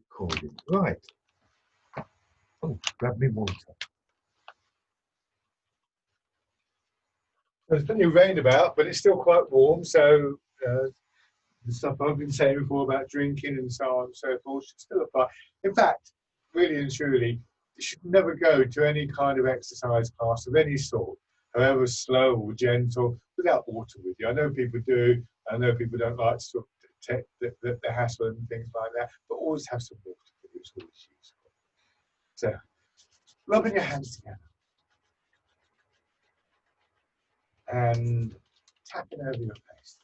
Recording. Right. Oh, grab me water. There's plenty of rain about, but it's still quite warm. So the stuff I've been saying before about drinking and so on and so forth should still apply. In fact, really and truly, you should never go to any kind of exercise class of any sort, however slow or gentle, without water with you. I know people do. I know people don't like to sort of take the hassle and things like that, but always have some water with you. It's always useful. So, rubbing your hands together and tapping over your face.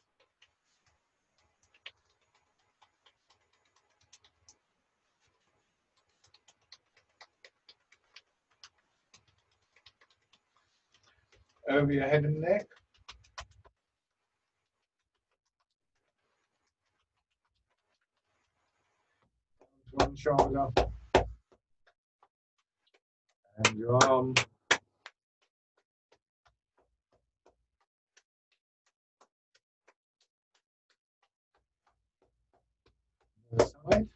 Over your head and neck. One shoulder. And your arm. The other side.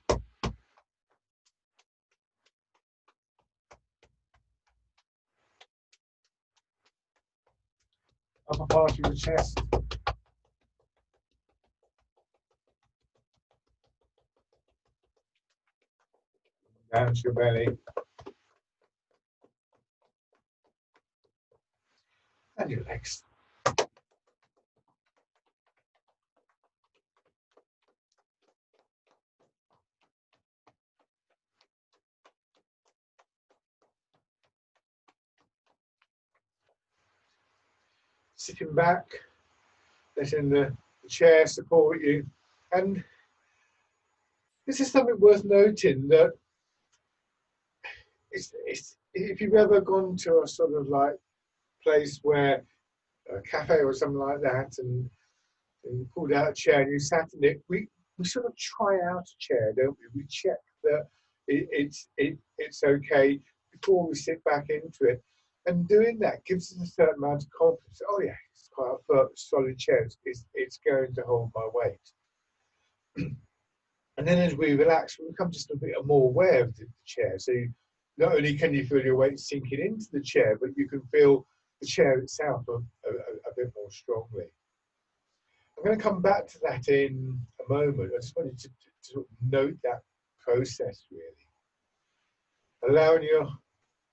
Upper part of your chest. Down to your belly. And your legs. Sitting back, letting the chair support you. And this is something worth noting, that if you've ever gone to a sort of like place where a cafe or something like that, and you pulled out a chair and you sat in it, we sort of try out a chair, don't we? We check that it's okay before we sit back into it. And doing that gives us a certain amount of confidence. Oh yeah, it's quite a solid chair. It's going to hold my weight. And then as we relax, we become just a bit more aware of the chair. So not only can you feel your weight sinking into the chair, but you can feel the chair itself a bit more strongly. I'm going to come back to that in a moment. I just wanted to sort of note that process, really. Allowing your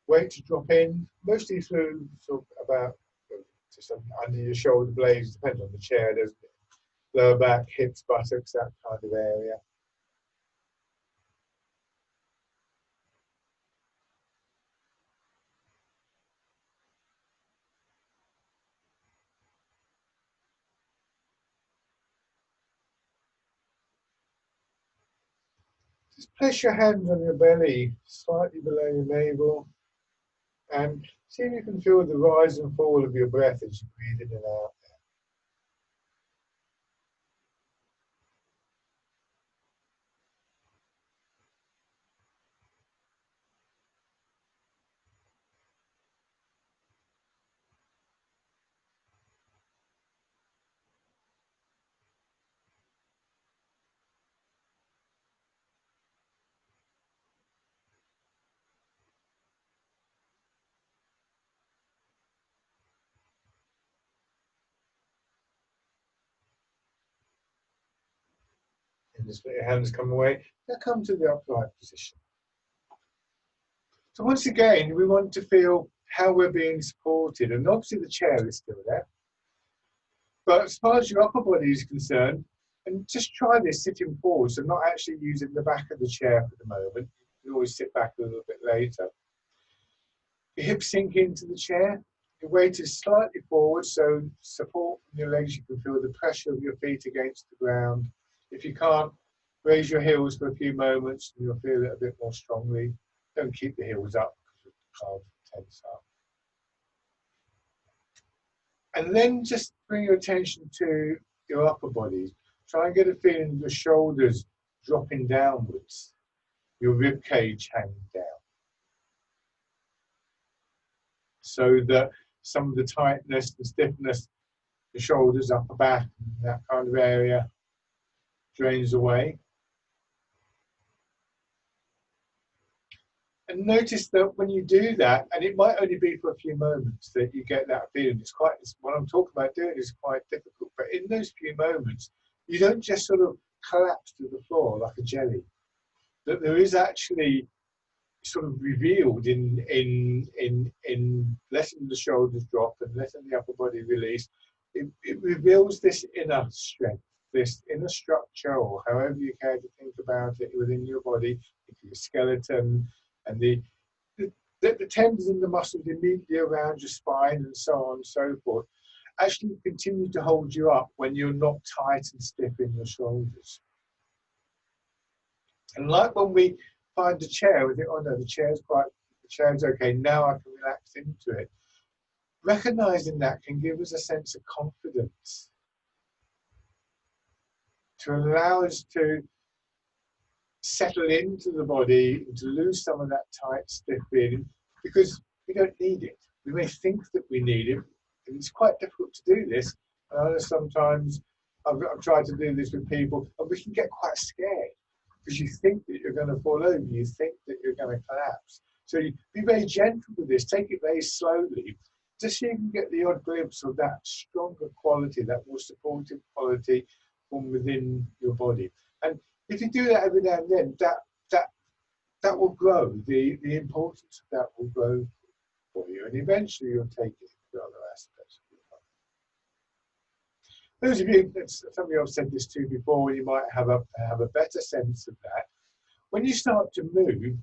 weight to drop in, mostly through sort of about just under your shoulder blades, depending on the chair, doesn't it? Lower back, hips, buttocks, that kind of area. Just place your hands on your belly, slightly below your navel, and see if you can feel the rise and fall of your breath as you breathe in and out. And just let your hands come away. Now come to the upright position. So once again, we want to feel how we're being supported, and obviously the chair is still there. But as far as your upper body is concerned, and just try this sitting forward, so not actually using the back of the chair for the moment. You can always sit back a little bit later. Your hips sink into the chair. Your weight is slightly forward, so support from your legs. You can feel the pressure of your feet against the ground. If you can't, raise your heels for a few moments and you'll feel it a bit more strongly. Don't keep the heels up because the calves tense up. And then just bring your attention to your upper body. Try and get a feeling of your shoulders dropping downwards, your rib cage hanging down, so that some of the tightness and stiffness, the shoulders, upper back, that kind of area, drains away. And notice that when you do that, and it might only be for a few moments that you get that feeling. What I'm talking about doing is quite difficult, but in those few moments, you don't just sort of collapse to the floor like a jelly. That there is actually sort of revealed in letting the shoulders drop and letting the upper body release. It reveals this inner strength, this inner structure, or however you care to think about it within your body, your skeleton, and the tendons and the muscles immediately around your spine and so on and so forth actually continue to hold you up when you're not tight and stiff in your shoulders. And like when we find a chair, we think, oh no, the chair's okay, now I can relax into it. Recognizing that can give us a sense of confidence to allow us to settle into the body and to lose some of that tight, stiff feeling, because we don't need it. We may think that we need it, and it's quite difficult to do this. I know sometimes I've tried to do this with people, and we can get quite scared because you think that you're going to fall over, you think that you're going to collapse. So you be very gentle with this, take it very slowly, just so you can get the odd glimpse of that stronger quality, that more supportive quality from within your body. And if you do that every now and then, that will grow. The importance of that will grow for you, and eventually you'll take it to other aspects of your life. Those of you, some of you I've said this to before, you might have a better sense of that. When you start to move,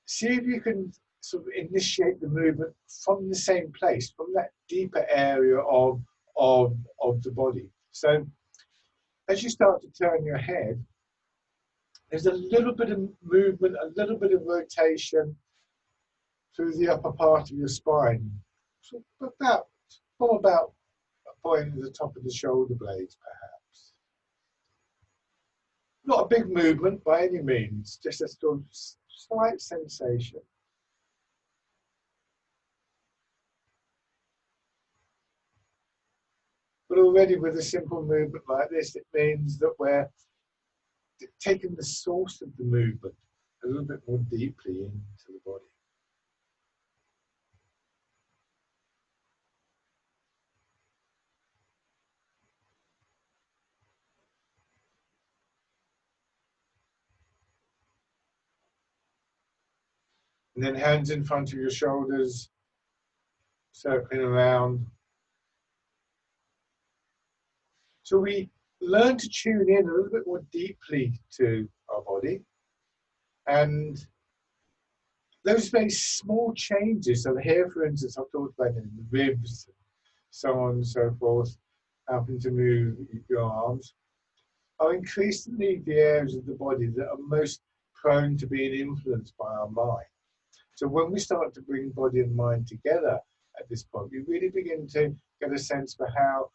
see if you can sort of initiate the movement from the same place, from that deeper area of the body. So as you start to turn your head, there's a little bit of movement, a little bit of rotation through the upper part of your spine, so about a point at the top of the shoulder blades, perhaps. Not a big movement by any means, just a sort of slight sensation. But already with a simple movement like this, it means that we're taking the source of the movement a little bit more deeply into the body. And then hands in front of your shoulders, circling around. So we learn to tune in a little bit more deeply to our body. And those very small changes, so here, for instance, I've talked about in the ribs, and so on and so forth, helping to move your arms, are increasingly the areas of the body that are most prone to being influenced by our mind. So when we start to bring body and mind together at this point, we really begin to get a sense for how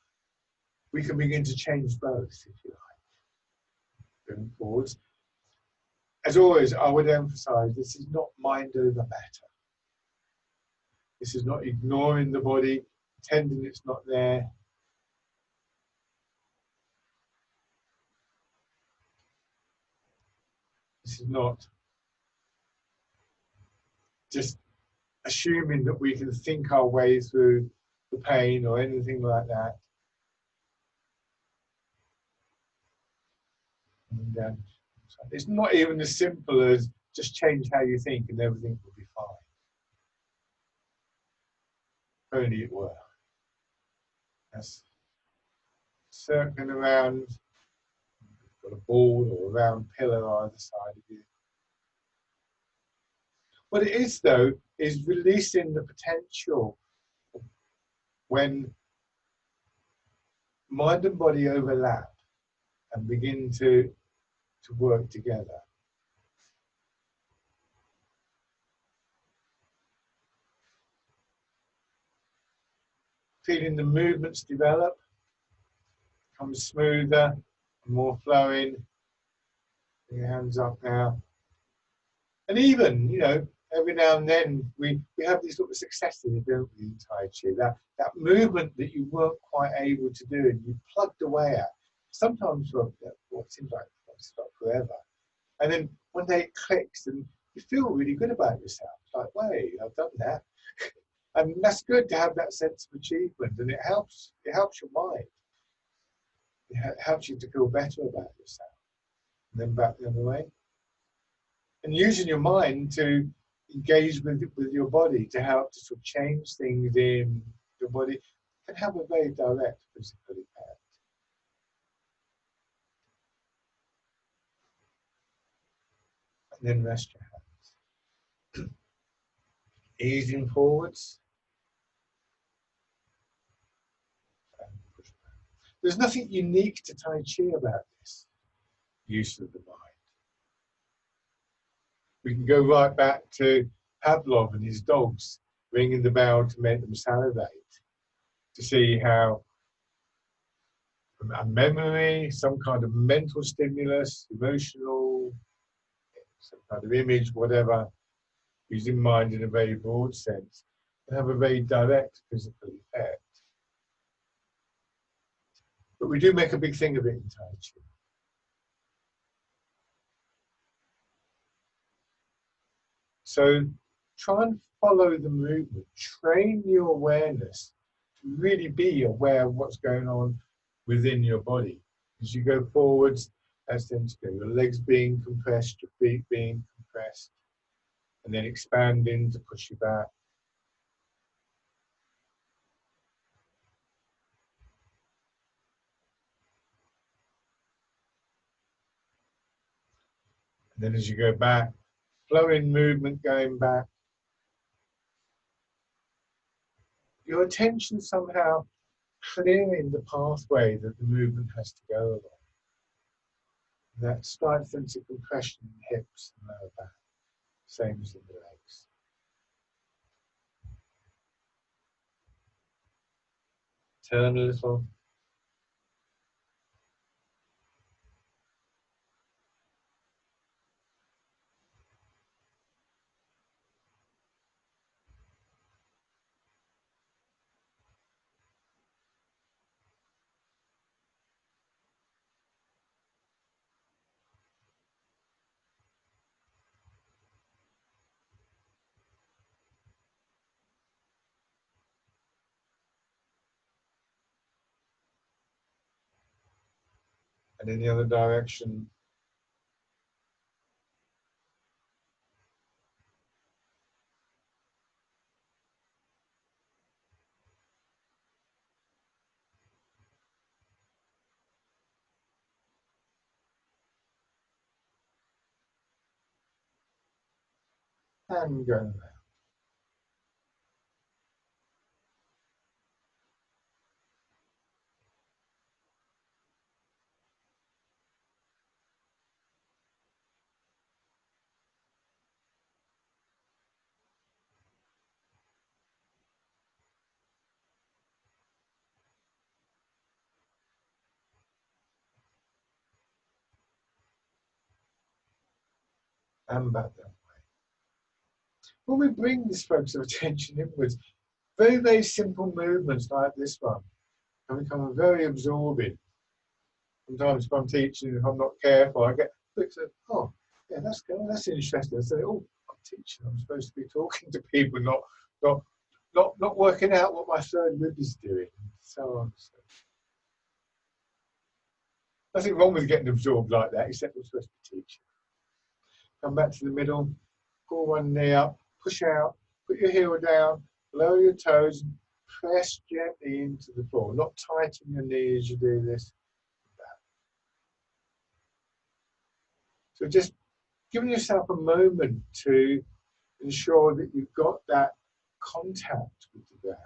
we can begin to change both, if you like, going forwards. As always, I would emphasize this is not mind over matter. This is not ignoring the body, pretending it's not there. This is not just assuming that we can think our way through the pain or anything like that. And it's not even as simple as just change how you think and everything will be fine. If only it were. That's circling around, got a ball or a round pillar either side of you. What it is, though, is releasing the potential when mind and body overlap and begin to work together. Feeling the movements develop, become smoother, more flowing. Bring your hands up now. And even, you know, every now and then we have these little successes, don't we, in Tai Chi? That movement that you weren't quite able to do and you plugged away at. Sometimes for what seems like forever. And then one day it clicks and you feel really good about yourself. Like, wait, I've done that. And that's good to have that sense of achievement, and it helps your mind. It helps you to feel better about yourself. And then back the other way. And using your mind to engage with your body to help to sort of change things in your body can have a very direct physical impact. And then rest your hands. Easing forwards. And push back. There's nothing unique to Tai Chi about this use of the mind. We can go right back to Pavlov and his dogs ringing the bell to make them salivate, to see how a memory, some kind of mental stimulus, emotional, some kind of image, whatever, using mind in a very broad sense, can have a very direct physical effect. But we do make a big thing of it in Tai Chi. So try and follow the movement, train your awareness to really be aware of what's going on within your body. As you go forwards, as then to go, your legs being compressed, your feet being compressed, and then expanding to push you back. And then as you go back, flowing movement going back. Your attention somehow clearing the pathway that the movement has to go along. That slight sense of compression in the hips and lower back, same as in the legs. Turn a little. And in the other direction. And going around. And back that way. When we bring this focus of attention inwards, very, very simple movements like this one can become very absorbing. Sometimes if I'm teaching, if I'm not careful, I get quick to, oh, yeah, that's good, that's interesting. I say, oh, I'm teaching, I'm supposed to be talking to people, not working out what my third rib is doing, and so on. So, nothing wrong with getting absorbed like that, except we're supposed to be teaching. Come back to the middle, pull one knee up, push out, put your heel down, lower your toes, and press gently into the floor. Not tighten your knee as you do this. So just giving yourself a moment to ensure that you've got that contact with the ground.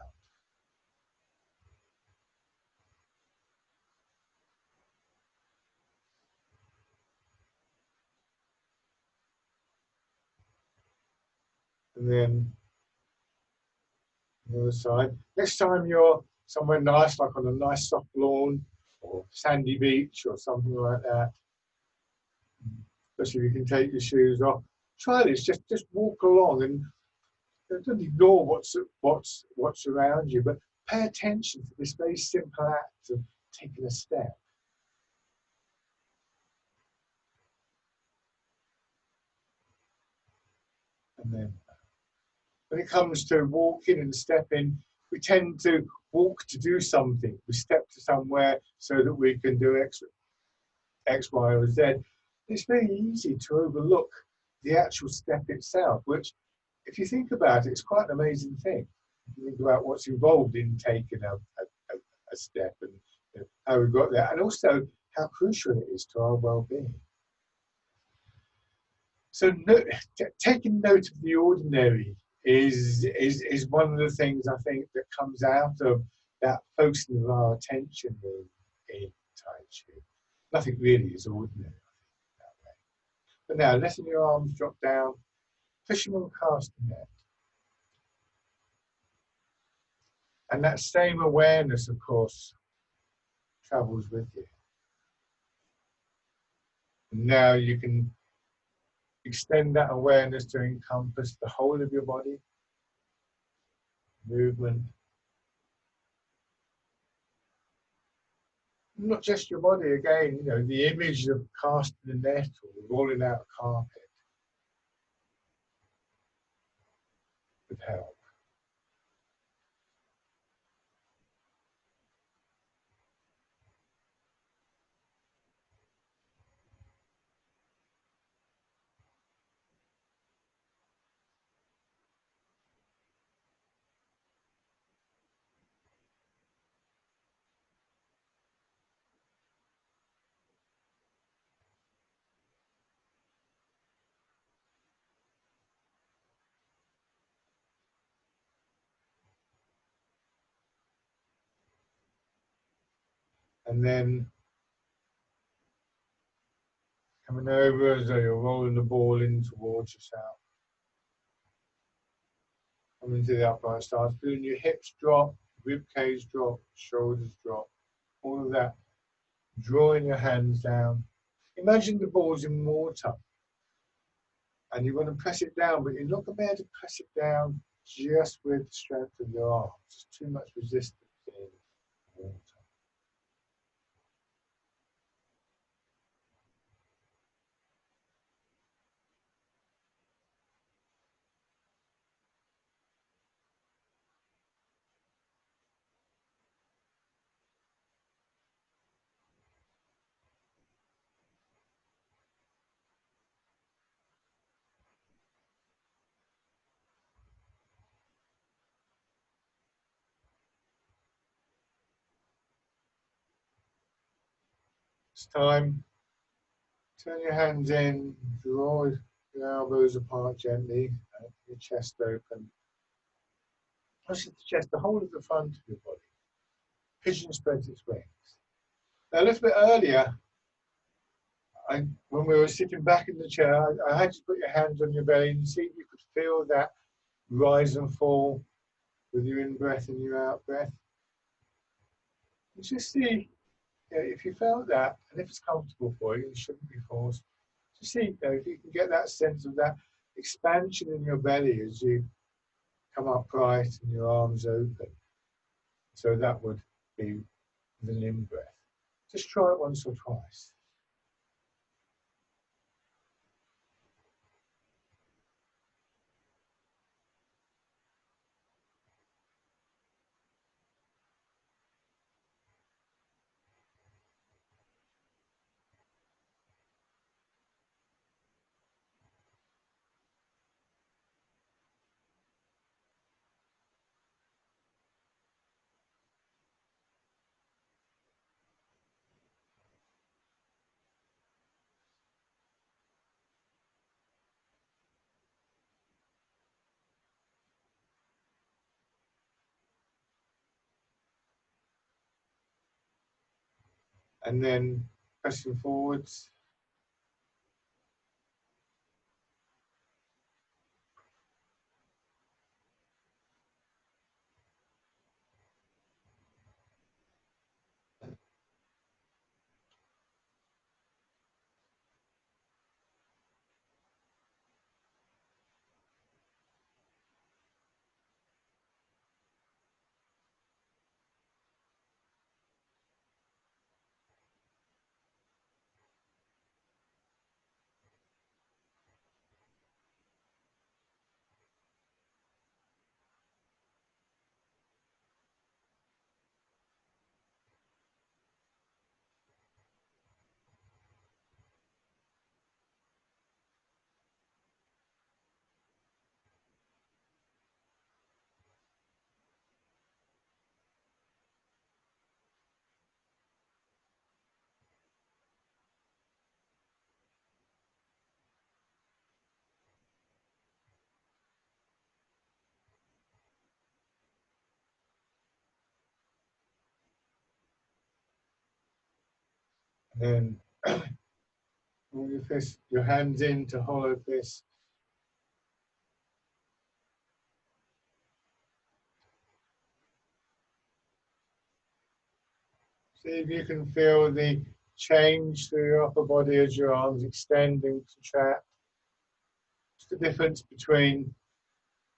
And then the other side. Next time you're somewhere nice, like on a nice soft lawn or sandy beach or something like that, especially if you can take your shoes off, try this. Just walk along and don't ignore what's around you, but pay attention to this very simple act of taking a step. and then when it comes to walking and stepping, we tend to walk to do something. We step to somewhere so that we can do X, Y, or Z. It's very easy to overlook the actual step itself, which, if you think about it, it's quite an amazing thing. If you think about what's involved in taking a step and how we got there, and also how crucial it is to our well-being. So taking note of the ordinary is one of the things I think that comes out of that focusing of our attention in Tai Chi. Nothing really is ordinary, that way. But now, letting your arms drop down, fisherman cast net. And that same awareness, of course, travels with you. And now you can extend that awareness to encompass the whole of your body, movement. Not just your body, again, the image of casting a net or rolling out a carpet would help. And then coming over as though you're rolling the ball in towards yourself. Coming to the upright stance, feeling your hips drop, rib cage drop, shoulders drop, all of that. Drawing your hands down. Imagine the ball's in water and you want to press it down, but you're not going to be able to press it down just with the strength of your arms. There's too much resistance in water. It's time. Turn your hands in, draw your elbows apart gently, your chest open. Push the chest, the whole of the front of your body. Pigeon spreads its wings. Now, a little bit earlier, when we were sitting back in the chair, I had you put your hands on your belly and see if you could feel that rise and fall with your in-breath and your out-breath. And just see if you felt that, and if it's comfortable for you, you shouldn't be forced. Just see if you can get that sense of that expansion in your belly as you come upright and your arms open. So that would be with an in-breath. Just try it once or twice. And then pressing forwards. And then move your fist, your hands into hollow fist. See if you can feel the change through your upper body as your arms extend and contract. What's the difference between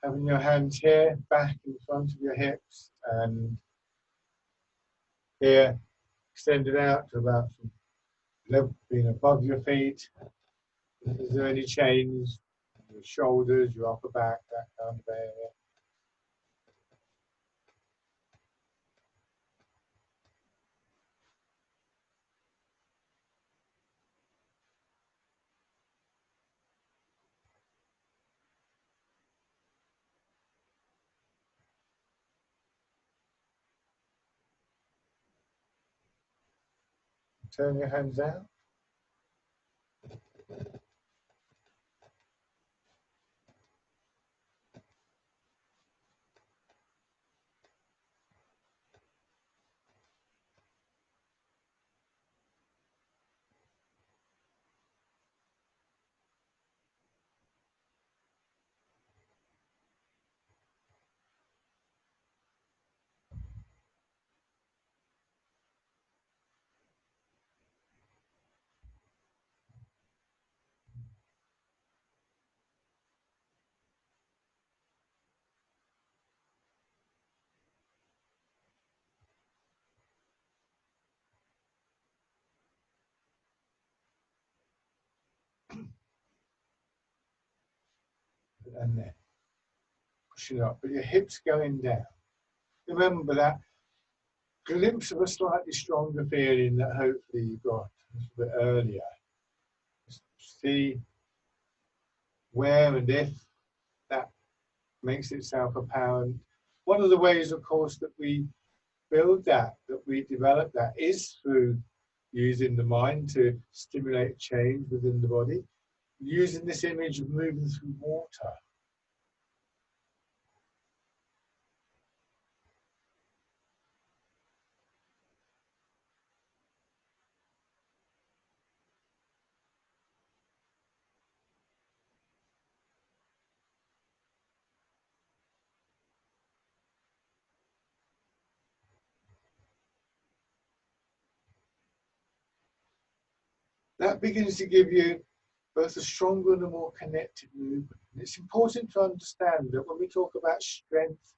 having your hands here, back in front of your hips, and here, extended out to about level, being above your feet? Is there any change? Your shoulders, your upper back, that kind of area. Turn your hands out. And then push it up, but your hips going down. Remember that glimpse of a slightly stronger feeling that hopefully you got a little bit earlier. See where and if that makes itself apparent. One of the ways, of course, that we build that we develop that, is through using the mind to stimulate change within the body, using this image of moving through water. That begins to give you both a stronger and a more connected movement. And it's important to understand that when we talk about strength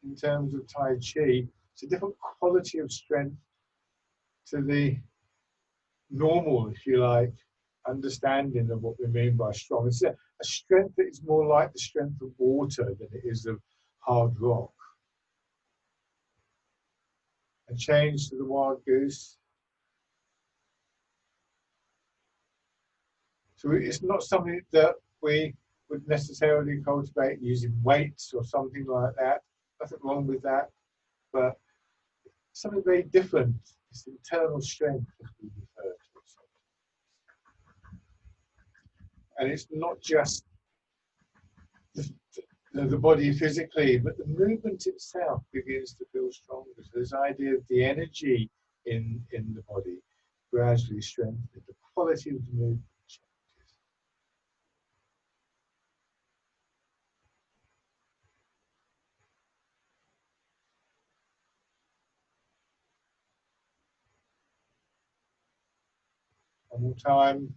in terms of Tai Chi, it's a different quality of strength to the normal, if you like, understanding of what we mean by strong. It's a strength that is more like the strength of water than it is of hard rock. And change to the wild goose. So it's not something that we would necessarily cultivate using weights or something like that. Nothing wrong with that, but something very different. It's internal strength, as we refer to it. And it's not just the body physically, but the movement itself begins to feel stronger. So this idea of the energy in the body gradually strengthens. The quality of the movement changes. One more time.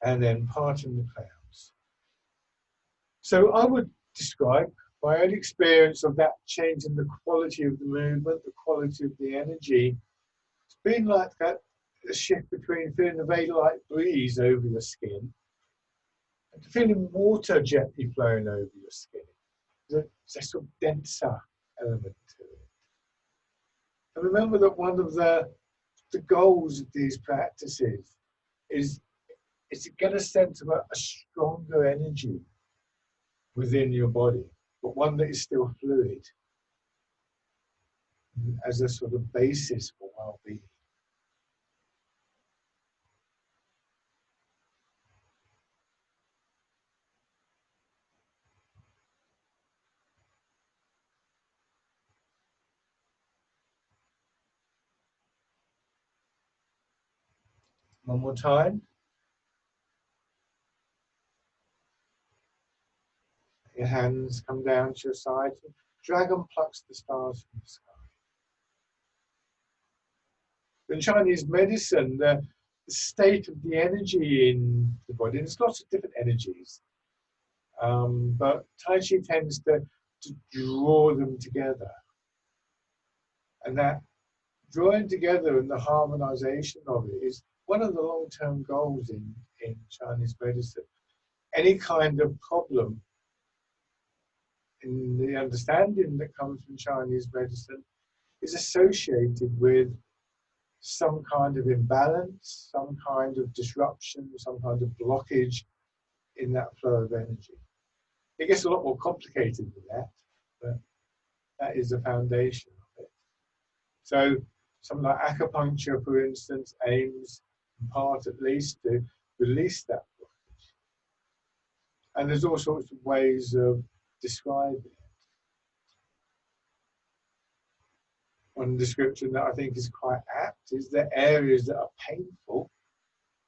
And then parting the clouds. So I would describe my own experience of that change in the quality of the movement, the quality of the energy. It's been like that, a shift between feeling a very light breeze over your skin and feeling water gently flowing over your skin. There's a sort of denser element to it. And remember that one of the goals of these practices is to get a sense of a stronger energy within your body, but one that is still fluid as a sort of basis for well-being. One more time. Your hands come down to your side. Dragon plucks the stars from the sky. In Chinese medicine, the state of the energy in the body, and there's lots of different energies, but Tai Chi tends to draw them together. And that drawing together and the harmonization of it is one of the long-term goals in Chinese medicine. Any kind of problem in the understanding that comes from Chinese medicine is associated with some kind of imbalance, some kind of disruption, some kind of blockage in that flow of energy. It gets a lot more complicated than that, but that is the foundation of it. So something like acupuncture, for instance, aims, in part at least, to release that blockage. And there's all sorts of ways of describing it. One description that I think is quite apt is that areas that are painful,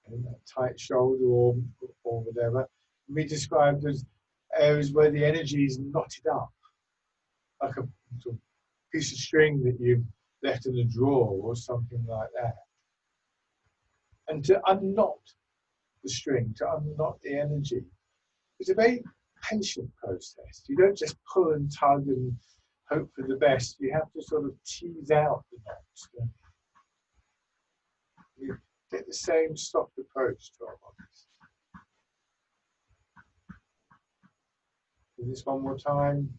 and a tight shoulder or whatever, can be described as areas where the energy is knotted up, like a sort of piece of string that you've left in a drawer or something like that. And to unknot the string, to unknot the energy, it's a very patient process. You don't just pull and tug and hope for the best. You have to sort of tease out the knots. You take the same soft approach to our bodies. Do this one more time.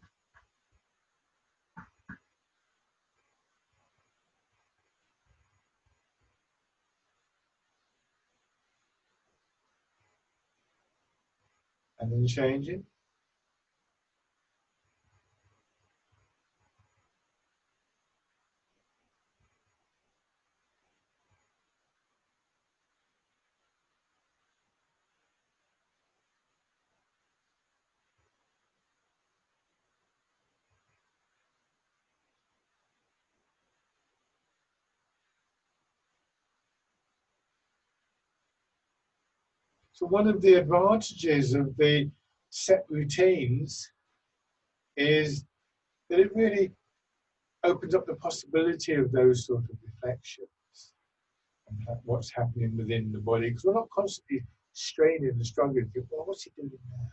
And then change it. So one of the advantages of the set routines is that it really opens up the possibility of those sort of reflections and what's happening within the body, because we're not constantly straining and struggling. Well, what's he doing now?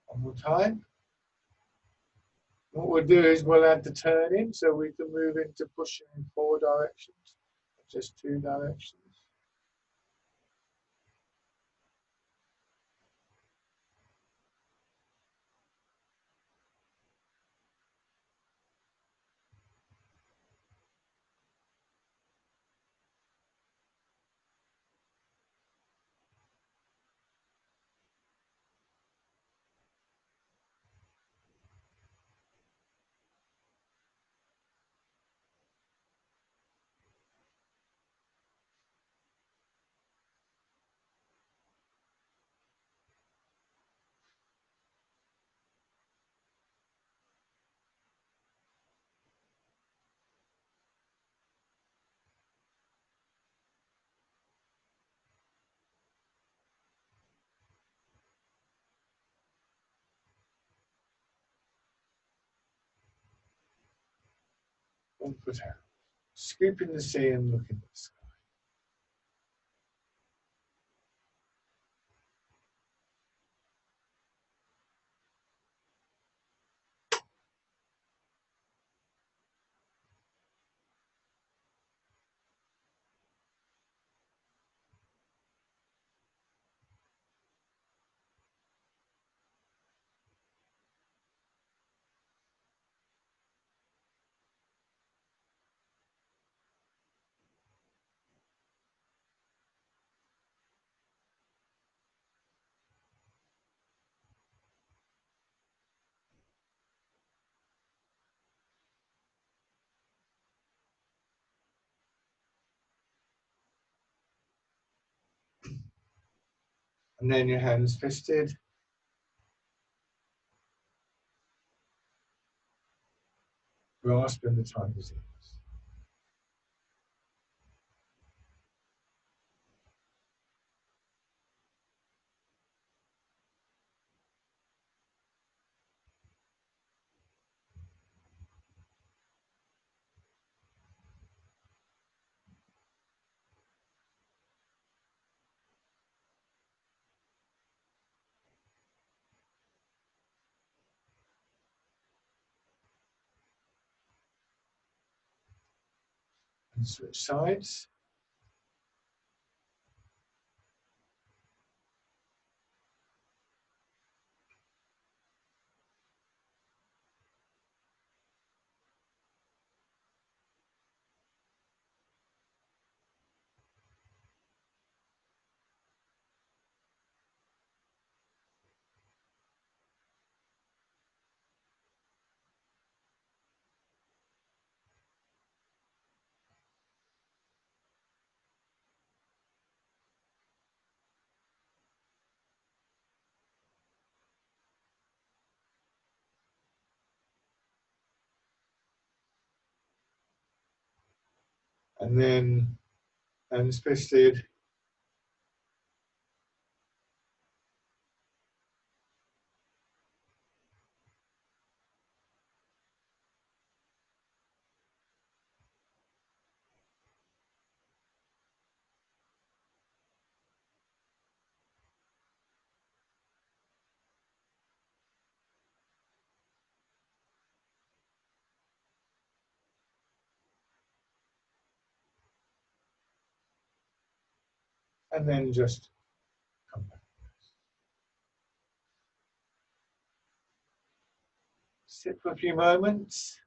One more time. What we'll do is we'll add the turning so we can move into pushing in 4 directions, just 2 directions. One foot out. Scooping the sea and looking at the sky. And then your hands fisted. grasping the time as it is. And switch sides. And then, and especially, and then just come back. Sit for a few moments.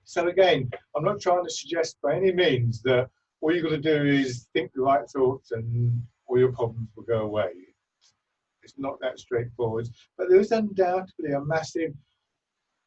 So again, I'm not trying to suggest by any means that all you've got to do is think the right thoughts and all your problems will go away. It's not that straightforward, but there is undoubtedly a massive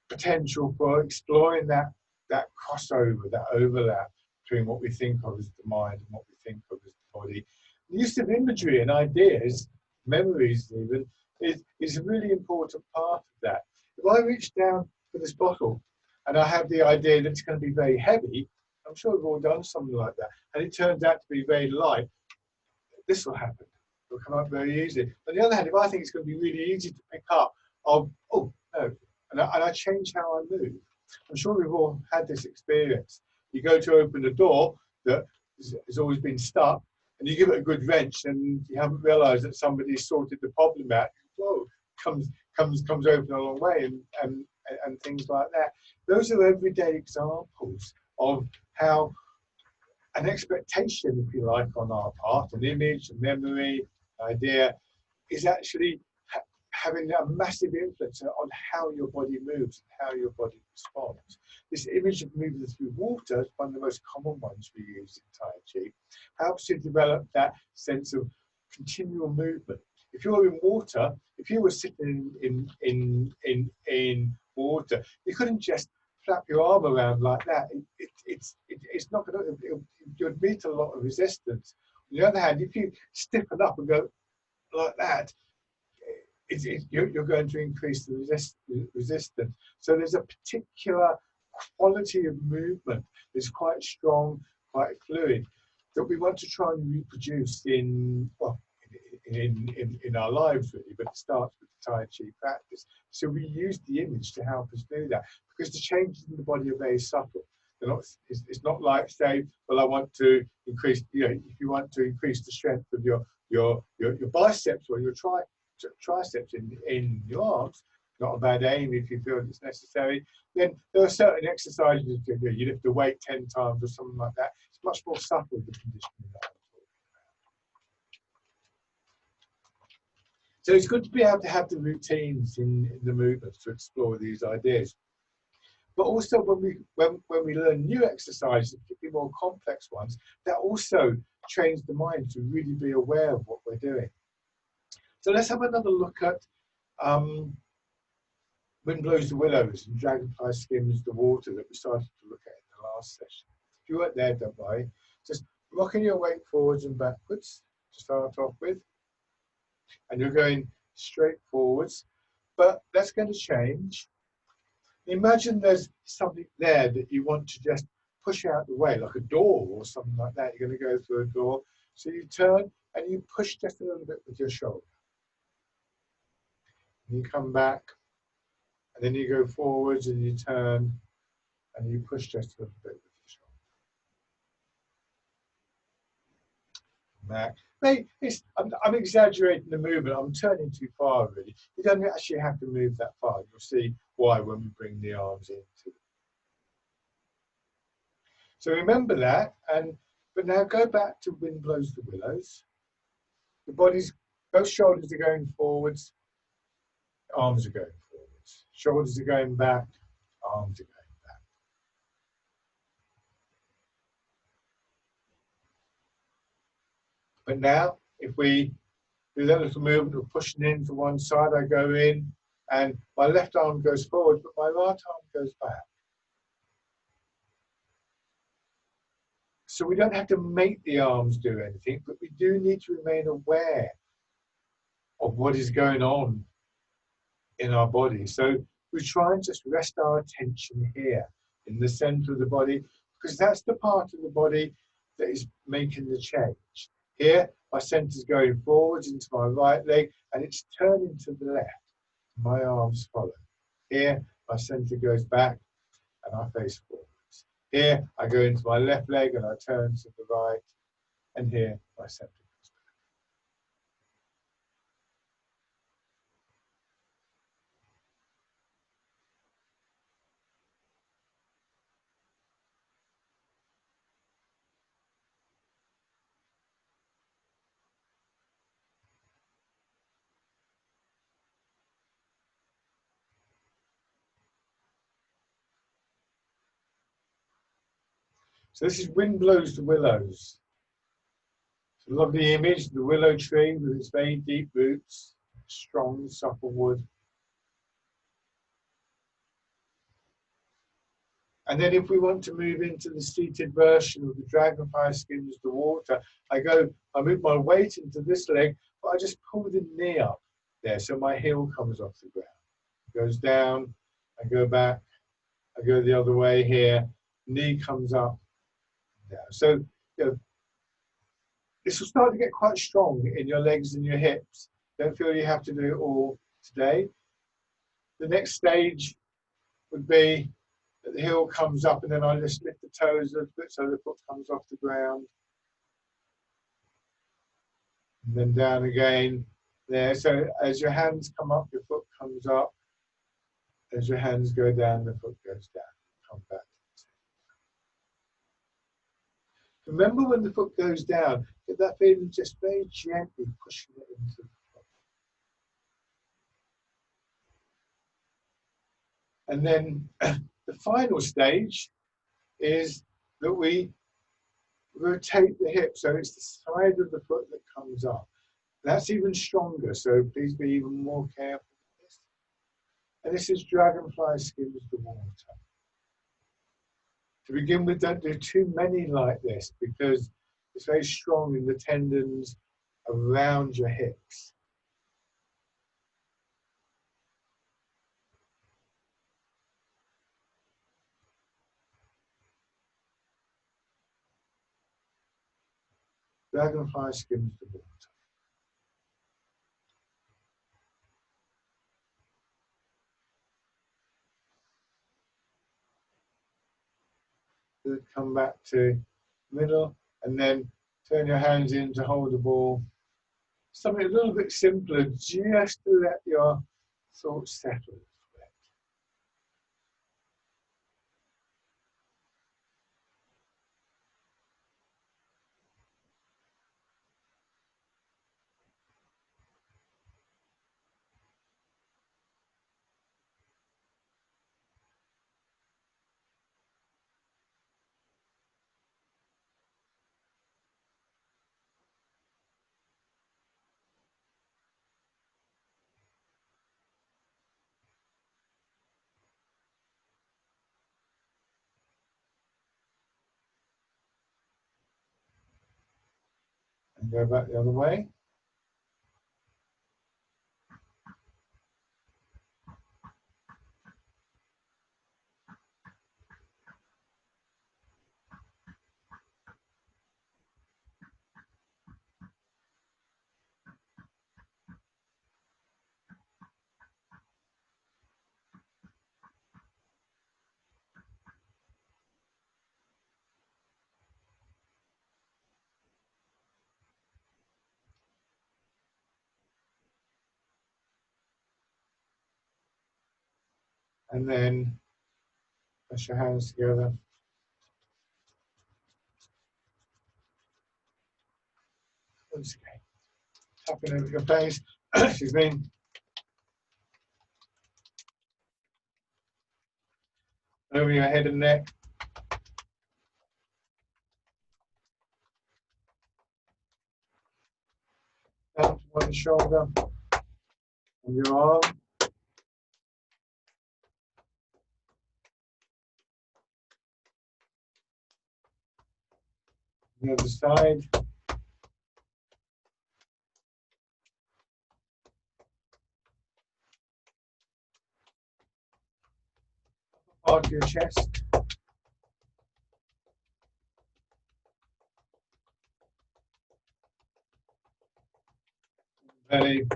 potential for exploring that crossover, that overlap between what we think of as the mind and what we think of as the body. The use of imagery and ideas, memories even, is a really important part of that. If I reach down for this bottle and I have the idea that it's going to be very heavy, I'm sure we've all done something like that, and it turns out to be very light, this will happen. It'll come up very easily. On the other hand, if I think it's going to be really easy to pick up, oh no, and I change how I move. I'm sure we've all had this experience. You go to open a door that has always been stuck, and you give it a good wrench, and you haven't realised that somebody's sorted the problem out. Whoa, comes open a long way, and things like that. Those are everyday examples of how an expectation, if you like, on our part, an image, a memory, idea, is actually having a massive influence on how your body moves and how your body responds. This image of moving through water is one of the most common ones we use in Tai Chi. Helps to develop that sense of continual movement. If you're in water, if you were sitting in water, you couldn't just flap your arm around like that. It's not going to. You'd meet a lot of resistance. On the other hand, if you stiffen up and go like that, you're going to increase the resistance. So there's a particular quality of movement that's quite strong, quite fluid, that we want to try and reproduce in our lives, really, but it starts with the Tai Chi practice. So we use the image to help us do that, because the changes in the body are very subtle. It's not like, say, well, I want to increase, if you want to increase the strength of your biceps or your triceps in your arms, not a bad aim if you feel it's necessary, then there are certain exercises you can do. You lift the weight 10 times or something like that. It's much more subtle, the conditioning that I'm talking about. So it's good to be able to have the routines in the movements to explore these ideas. But also when we learn new exercises, particularly more complex ones, that also trains the mind to really be aware of what we're doing. So let's have another look at Wind Blows the Willows and Dragonfly Skims the Water that we started to look at in the last session. If you weren't there, don't worry. Just rocking your weight forwards and backwards to start off with. and you're going straight forwards. But that's going to change. Imagine there's something there that you want to just push out the way, like a door or something like that. You're going to go through a door. So you turn and you push just a little bit with your shoulder. And you come back, and then you go forwards and you turn and you push just a little bit with your shoulder. Back. I'm exaggerating the movement. I'm turning too far, really. You don't actually have to move that far. You'll see why when we bring the arms into. So remember that, but now go back to Wind Blows the Willows. The both shoulders are going forwards, arms are going forwards. Shoulders are going back, arms are going back. But now, if we do that little movement of pushing in to one side, I go in, and my left arm goes forward, but my right arm goes back. So we don't have to make the arms do anything, but we do need to remain aware of what is going on in our body. So we try and just rest our attention here in the center of the body, because that's the part of the body that is making the change. Here, my center is going forwards into my right leg, and it's turning to the left. My arms follow. Here, my center goes back, and I face forwards. Here, I go into my left leg, and I turn to the right, and here, my center goes back. So this is Wind Blows the Willows. It's a lovely image, the willow tree with its very deep roots, strong, supple wood. And then if we want to move into the seated version of the dragonfly skims the water, I move my weight into this leg, but I just pull the knee up there so my heel comes off the ground. It goes down, I go back, I go the other way here, knee comes up, down. So this will start to get quite strong in your legs and your hips. Don't feel you have to do it all today. The next stage would be that the heel comes up, and then I just lift the toes a little bit so the foot comes off the ground. And then down again there. So as your hands come up, your foot comes up. As your hands go down, the foot goes down. Come back. Remember when the foot goes down, get that feeling just very gently pushing it into the foot. And then the final stage is that we rotate the hip, so it's the side of the foot that comes up. That's even stronger, so please be even more careful with this. And this is dragonfly skims the water. To begin with, don't do too many like this because it's very strong in the tendons around your hips. Dragonfly skims the water. Good, come back to middle, and then turn your hands in to hold the ball. Something a little bit simpler, just to let your thoughts settle. And go back the other way. And then press your hands together. Once again, tapping over your face. Excuse me. Over your head and neck. Down to one shoulder. And your arm. The other side. Part of your chest. Belly.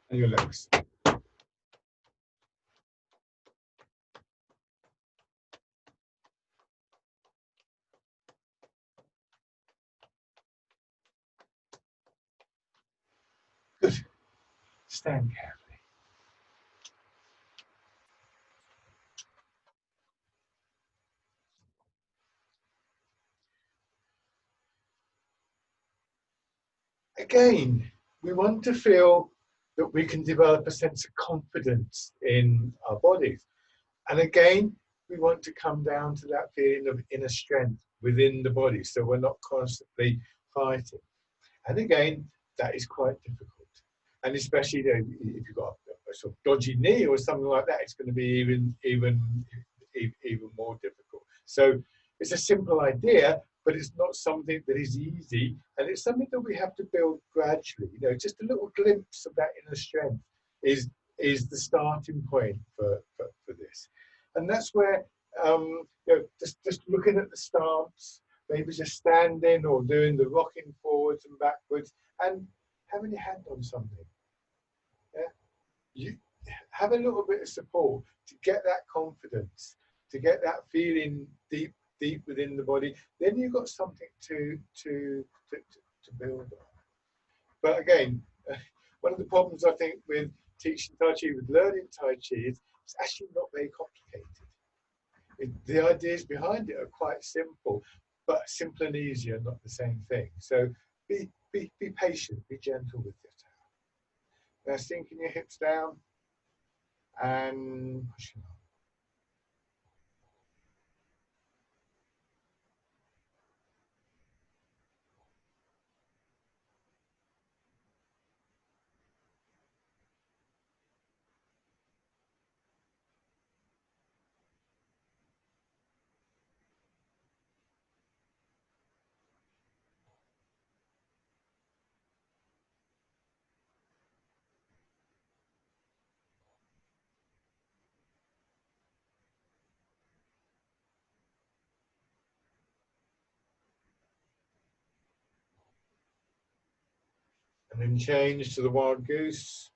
And your legs. Good. Stand carefully. Again, we want to feel that we can develop a sense of confidence in our bodies. And again, we want to come down to that feeling of inner strength within the body, so we're not constantly fighting. And again, that is quite difficult. And especially if you've got a sort of dodgy knee or something like that, it's going to be even more difficult. So it's a simple idea, but it's not something that is easy, and it's something that we have to build gradually. You know, just a little glimpse of that inner strength is the starting point for this, and that's where you know, just looking at the stance, maybe just standing or doing the rocking forwards and backwards, and having your hand on something. Yeah, you have a little bit of support to get that confidence, to get that feeling deep within the body. Then you've got something to build on. But again, one of the problems I think with teaching Tai Chi, with learning Tai Chi, is it's actually not very complicated. The ideas behind it are quite simple, but simple and easy are not the same thing. So be patient, be gentle with yourself. Now sinking your hips down and pushing up. And then change to the wild goose.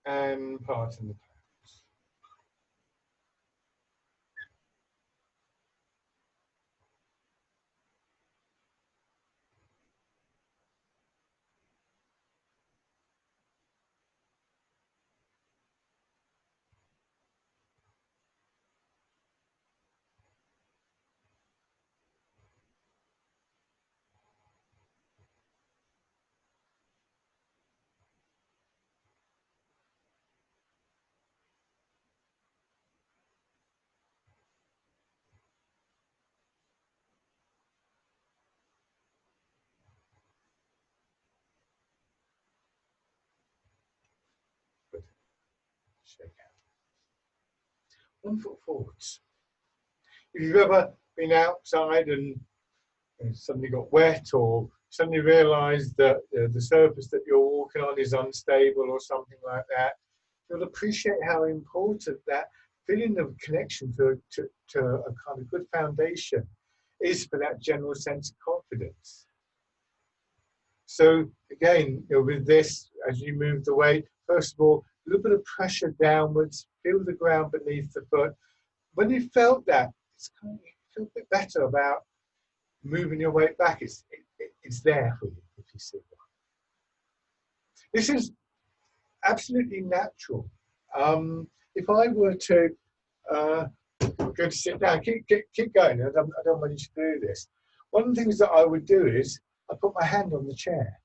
And part in the palms. Good. Shake out. 1 foot forwards. If you've ever been outside and suddenly got wet, or suddenly realised that the surface that you're walking on is unstable or something like that, you'll appreciate how important that feeling of connection to a kind of good foundation is for that general sense of confidence. So again, with this, as you move the weight, first of all, a little bit of pressure downwards, feel the ground beneath the foot. When you felt that, it's kind of, you feel a bit better about moving your weight back. It's there for you, if you see that. This is absolutely natural. If I were to go to sit down, keep going. I don't want you to do this. One of the things that I would do is I put my hand on the chair.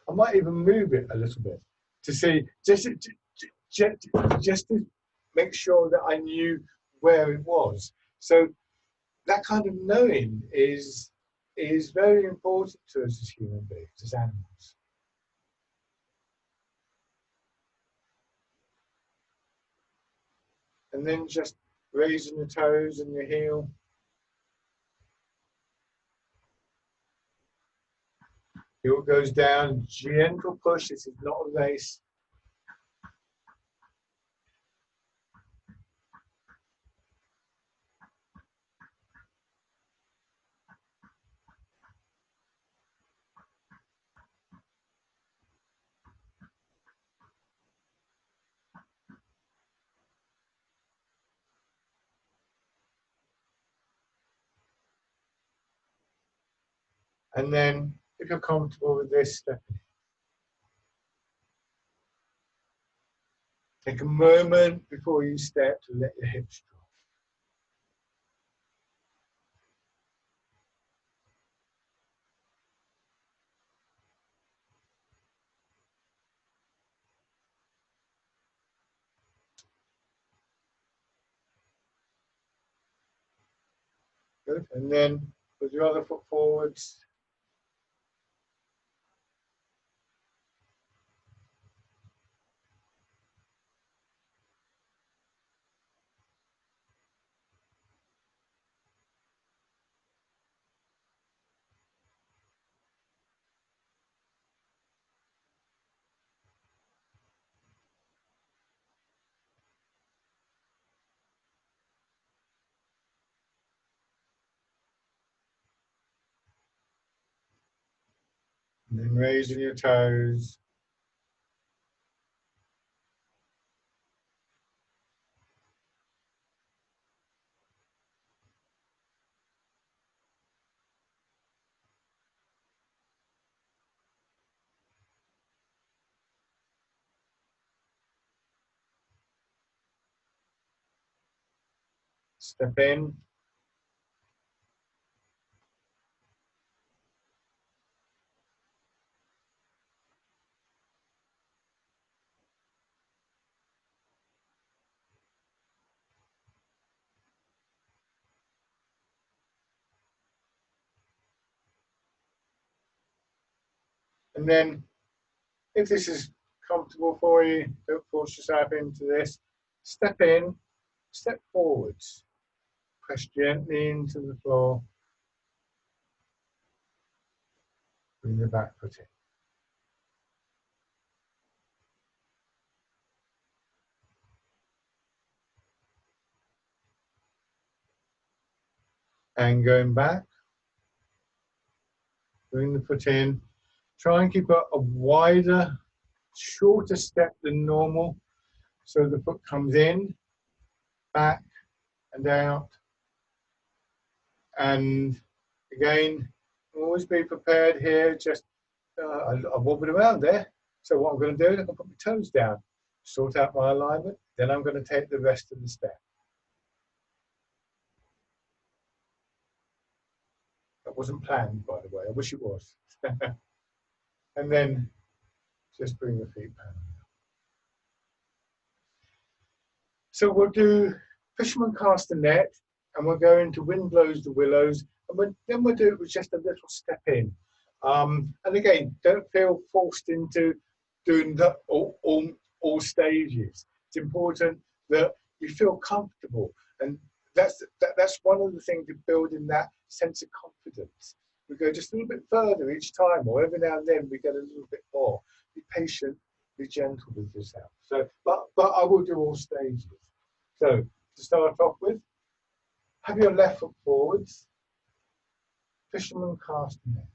I might even move it a little bit to see, just to make sure that I knew where it was. So that kind of knowing is very important to us as human beings, as animals. And then just raising your toes and your heel. Heel goes down, gentle push. This is not a race. And then, if you're comfortable with this, step in. Take a moment before you step to let your hips drop. Good. And then put your other foot forwards. And then raising your toes. Step in. And then, if this is comfortable for you, don't force yourself into this. Step in, step forwards. Press gently into the floor. Bring your back foot in. And going back. Bring the foot in. Try and keep a wider, shorter step than normal. So the foot comes in, back, and out. And again, always be prepared here. Just I'm wobbling around there. So what I'm going to do is I'm going to put my toes down, sort out my alignment. Then I'm going to take the rest of the step. That wasn't planned, by the way. I wish it was. And then just bring the feet back. So we'll do fisherman cast a net, and we'll go into wind blows the willows, and then we'll do it with just a little step in. And again, don't feel forced into doing all stages. It's important that you feel comfortable, and that's one of the things of building that sense of confidence. We go just a little bit further each time, or every now and then we get a little bit more. Be patient, be gentle with yourself. So, but I will do all stages. So to start off with, have your left foot forwards, fisherman cast net.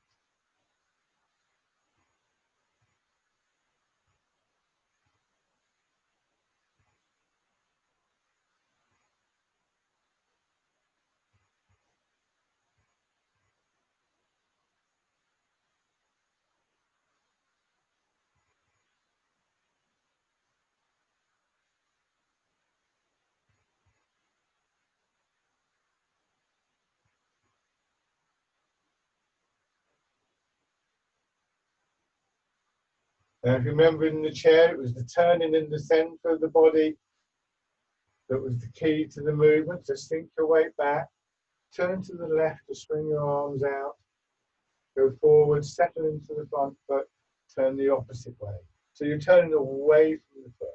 Now, if you remember in the chair, it was the turning in the centre of the body that was the key to the movement. So sink your weight back, turn to the left to swing your arms out, go forward, settle into the front foot, turn the opposite way. So you're turning away from the foot.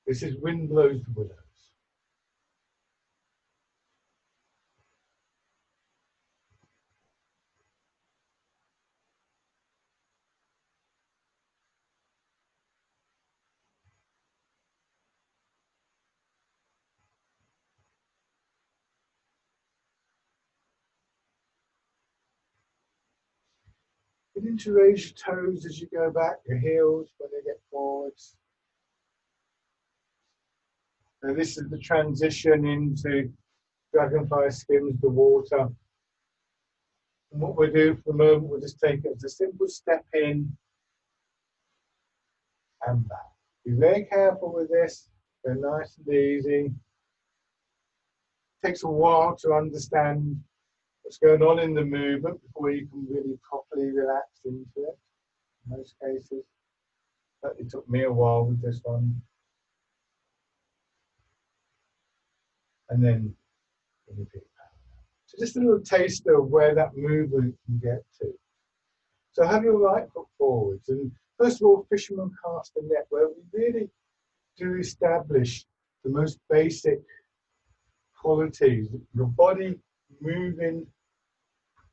This is Wind Blows the Willows. Begin to raise your toes as you go back, your heels when they get forwards. And this is the transition into Dragonfly Skims the water. And what we'll do for the moment, we'll just take it as a simple step in and back. Be very careful with this, go nice and easy. It takes a while to understand what's going on in the movement before you can really properly relax into it, in most cases. But it took me a while with this one. And then repeat. So just a little taster of where that movement can get to. So have your right foot forwards. And first of all, fisherman cast a net, where we really do establish the most basic qualities. Your body moving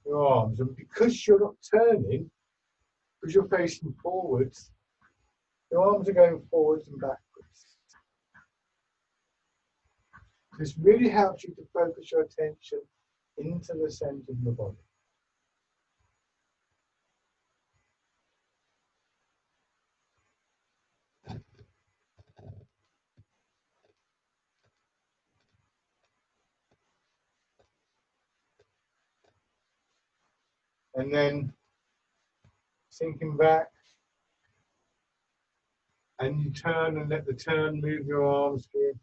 your arms. And because you're not turning, because you're facing forwards, your arms are going forwards and backwards. This really helps you to focus your attention into the center of the body. And then sinking back, and you turn and let the turn move your arms here.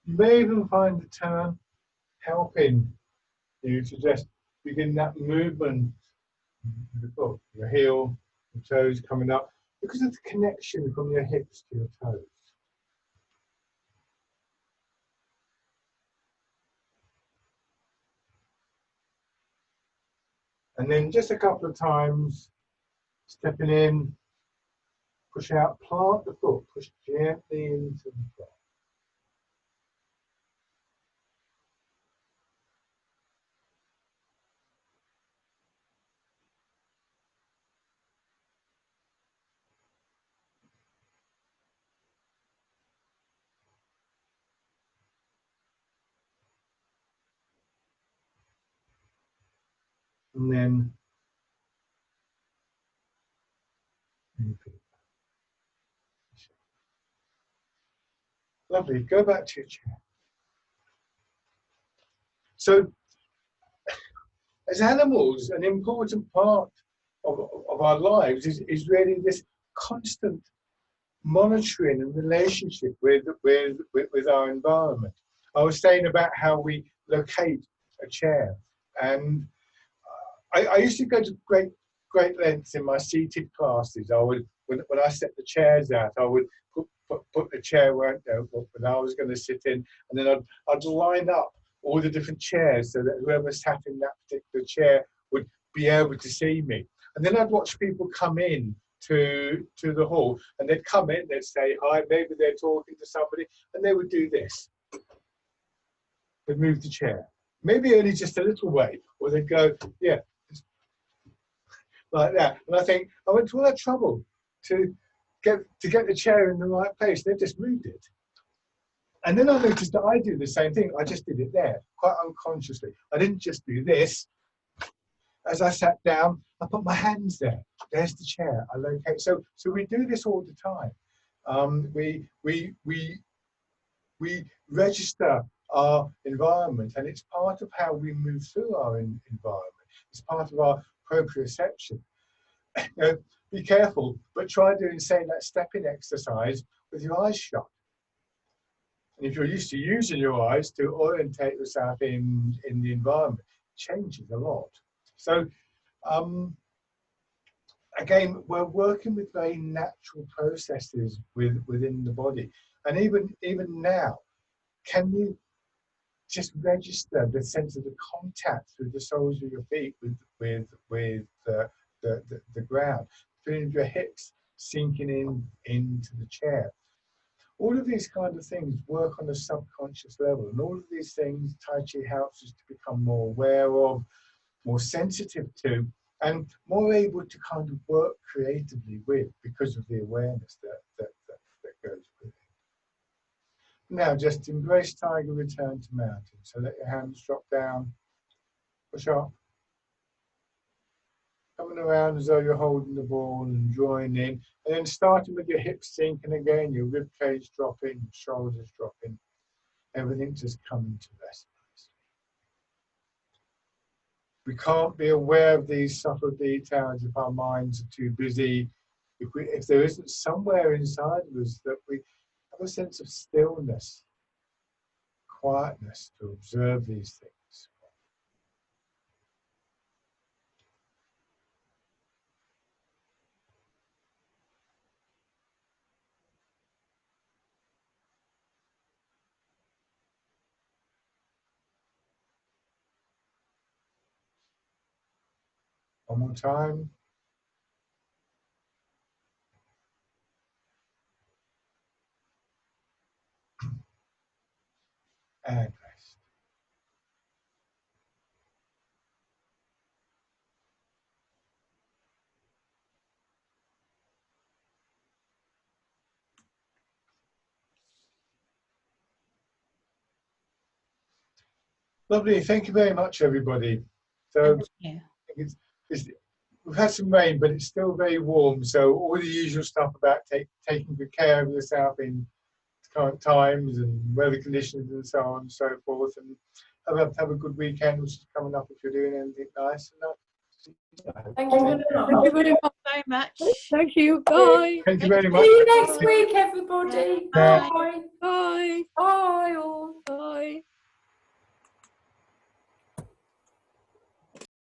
You may even find the turn helping you to just begin that movement with the foot, your heel, your toes coming up, because of the connection from your hips to your toes. And then just a couple of times, stepping in, push out, plant the foot, push gently into the floor. And then repeat. Lovely, go back to your chair. So, as animals, an important part of our lives is really this constant monitoring and relationship with our environment. I was saying about how we locate a chair, and I used to go to great lengths in my seated classes. I would, when I set the chairs out, I would put the chair where when I was going to sit in, and then I'd line up all the different chairs so that whoever sat in that particular chair would be able to see me. And then I'd watch people come in to the hall, and they'd come in, they'd say hi, maybe they're talking to somebody, and they would do this. They'd move the chair, maybe only just a little way, or they'd go, yeah, like that. And I think I went to all that trouble to get the chair in the right place. They just moved it. And then I noticed that I do the same thing. I just did it there, quite unconsciously. I didn't just do this. As I sat down, I put my hands there. There's the chair. I locate. So we do this all the time. We register our environment, and it's part of how we move through our environment. It's part of our proprioception. Be careful, but try doing, say, that stepping exercise with your eyes shut. And if you're used to using your eyes to orientate yourself in the environment, it changes a lot. So again, we're working with very natural processes within the body. And even now, can you just register the sense of the contact through the soles of your feet with the ground, feeling your hips sinking into the chair? All of these kind of things work on a subconscious level, and all of these things Tai Chi helps us to become more aware of, more sensitive to, and more able to kind of work creatively with, because of the awareness that goes with it. Now, just embrace tiger, return to mountain. So let your hands drop down, push up, coming around as though you're holding the ball and drawing in, and then starting with your hips sinking again, your rib cage dropping, your shoulders dropping, everything just coming to rest. We can't be aware of these subtle details if our minds are too busy. If there isn't somewhere inside of us that we have a sense of stillness, quietness to observe these things. One more time. And rest. Lovely. Thank you very much, everybody. So we've had some rain, but it's still very warm. So all the usual stuff about taking good care of yourself in current times and weather conditions and so on and so forth. And have a good weekend, which is coming up if you're doing anything nice. Thank you very much. Thank you. Bye. Thank you very much. See you next week, everybody. Bye.